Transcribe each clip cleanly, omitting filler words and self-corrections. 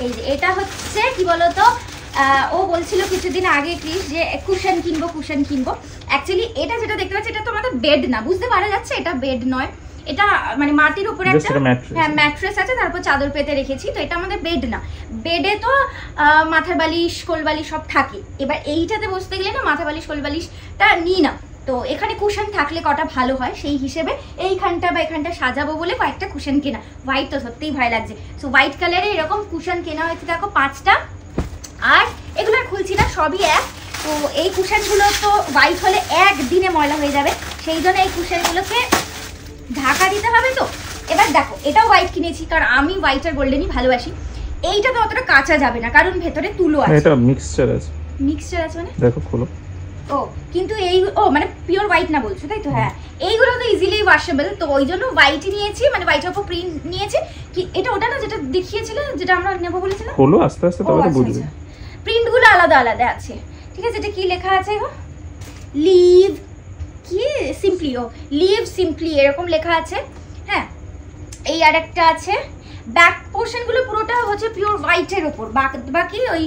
এই যে এটা হচ্ছে কি বলতো, ও বলছিল কিছুদিন আগে ক্রিস যে কুশন কিনবো। অ্যাকচুয়ালি এটা যেটা দেখতে পাচ্ছি এটা তো আমাদের বেড না, বুঝতে পারা যাচ্ছে এটা বেড নয়, এটা মানে মাটির উপরে একটা ম্যাট্রেস আছে, তারপর চাদর পেতে রেখেছি। তো এটা আমাদের বেড না, বেডে তো মাথার বালিশ কোলবালিশ সব থাকে। এবার এইটাতে বসতে গেলে না মাথা বালিশ কোলবালিশটা নিই না, তো এখানে কুশন থাকলে কটা ভালো হয় সেই হিসেবে এইখানটা বা এখানটা সাজাবো বলে কয়েকটা কুশন কেনা। হোয়াইট তো সত্যিই ভয় লাগছে, সো হোয়াইট কালারে এরকম কুশন কেনা হয়েছে দেখো 5টা। আর এগুলো আর খুলছি না, সবই এক। তো এই কুশনগুলো তো হোয়াইট হলে একদিনে ময়লা হয়ে যাবে, সেই জন্য এই কুশনগুলোকে ঢাকা দিতে হবে। তো এবার দেখো এটাও হোয়াইট কিনেছি, কারণ আমি হোয়াইট আর গোল্ডেনই ভালোবাসি। এইটা তো অতটা কাঁচা যাবে না, কারণ ভেতরে তুলো আছে। এটা মিক্সচার আছে মানে দেখো খোলো। ও কিন্তু এই মানে পিওর হোয়াইট না বলছো তাই তো? হ্যাঁ, এইগুলো তো ইজিলি ওয়াশেবল, তো ওই জন্য হোয়াইটই নিয়েছি, মানে হোয়াইটের উপর প্রিন্ট নিয়েছি। কি এটা ওটা না যেটা দেখিয়েছিলে, যেটা আমরা নেবো বলেছিলাম? খোলো আস্তে আস্তে তবে তো বুঝবে। প্রিন্টগুলো আলাদা আলাদা আছে, ঠিক আছে। এটা কি লেখা আছে গো? লিভ কি সিম্পলি, ও লিভ সিম্পলি এরকম লেখা আছে। হ্যাঁ, এই আরেকটা আছে। ব্যাক পোর্শনগুলো পুরোটা হচ্ছে পিওর হোয়াইটের উপর, বাকি ওই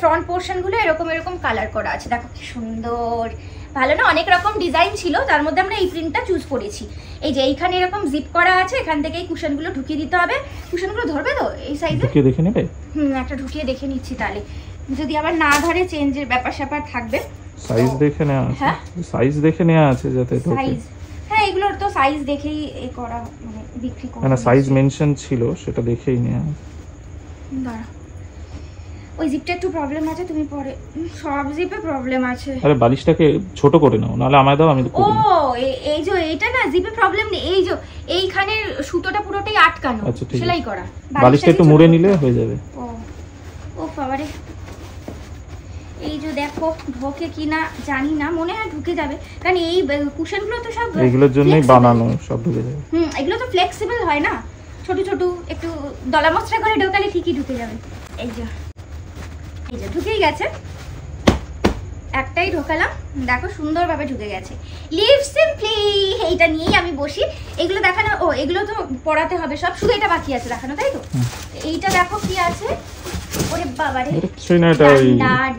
ফ্রন্ট পোর্শনগুলো এরকম কালার করা আছে। দেখো কি সুন্দর, ভালো না? অনেক রকম ডিজাইন ছিল, তার মধ্যে আমরা এই প্রিন্টটা চুজ করেছি। এই যে এইখানে এরকম জিপ করা আছে, এখান থেকে এই কুশনগুলো ঢুকিয়ে দিতে হবে। কুশনগুলো ধরবে তো এই সাইজে? ঢুকিয়ে দেখে নেবে? একটা ঢুকিয়ে দেখে নিচ্ছি, তাহলে যদি আবার না ধরে চেঞ্জের ব্যাপার থাকবে। সাইজ দেখে নেওয়া আছে। হ্যাঁ, সাইজ দেখে নেওয়া আছে যাতে সাইজ, হ্যাঁ এগুলোর তো সাইজ দেখেই এই করা, মানে বিক্রি করা। না সাইজ মেনশন ছিল, সেটা দেখেই নেওয়া। দাঁড়া, ওই জিপটা একটু প্রবলেম আছে, তুমি পরে। সব জিপে প্রবলেম আছে। আরে বালিশটাকে ছোট করে নাও, নাহলে আমায় দাও, আমি তো ও এই যে এইটা না জিপে প্রবলেম নেই, এই যে এইখানে সুতোটা পুরোটাই আটকানো, সেলাই করা। বালিশটা একটু মুড়ে নিলে হয়ে যাবে। ও বাবারে, এই যে দেখো ঢোকে কিনা জানি না, মনে হয় ঢুকে যাবে, কারণ এই কুশনগুলো তো সব এগুলোর জন্যই বানানো, সব ঢুকে যাবে। এগুলো তো ফ্লেক্সিবল হয় না, ছোট ছোট একটু দলা মশলা করে ঢোকালে ঠিকই ঢুকে যাবে। এই যে ঢুকেই গেছে, একটাই ঢোকালাম, দেখো সুন্দরভাবে ঢুকে গেছে। লিভ সিম্পলি, এইটা নিয়েই আমি বসি। এগুলো দেখানো, ও এগুলো তো পড়াতে হবে সব, শুধু এটা বাকি আছে দেখানো, তাই তো? এইটা দেখো কি আছে, ওরে বাবারে,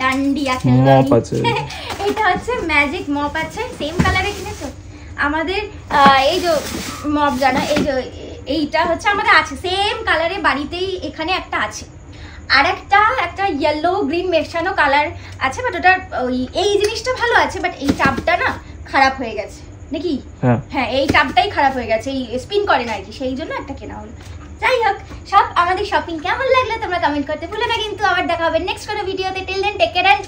ডান্ডিয়া মপ আছে। এটা হচ্ছে ম্যাজিক মপ আছে, সেম কালারে কিনেছো আমাদের। এই যে মপ জানা, এই যে এইটা হচ্ছে আমাদের আছে সেম কালারে বাড়িতেই, এখানে একটা আছে। আর একটা ইয়েলো গ্রিন মেশানো কালার আছে, বাট ওটা এই জিনিসটা ভালো আছে, বাট এই টাবটা না খারাপ হয়ে গেছে নাকি? হ্যাঁ, এই টাবটাই খারাপ হয়ে গেছে, এই স্পিন করে না আর কি, সেই জন্য একটা কেনা হলো। যাই হোক, সব আমাদের শপিং কেমন লাগলো তোমরা কমেন্ট করতে ভুলো না কিন্তু। আবার দেখা হবে নেক্সট কোনো ভিডিওতে। Till then take care and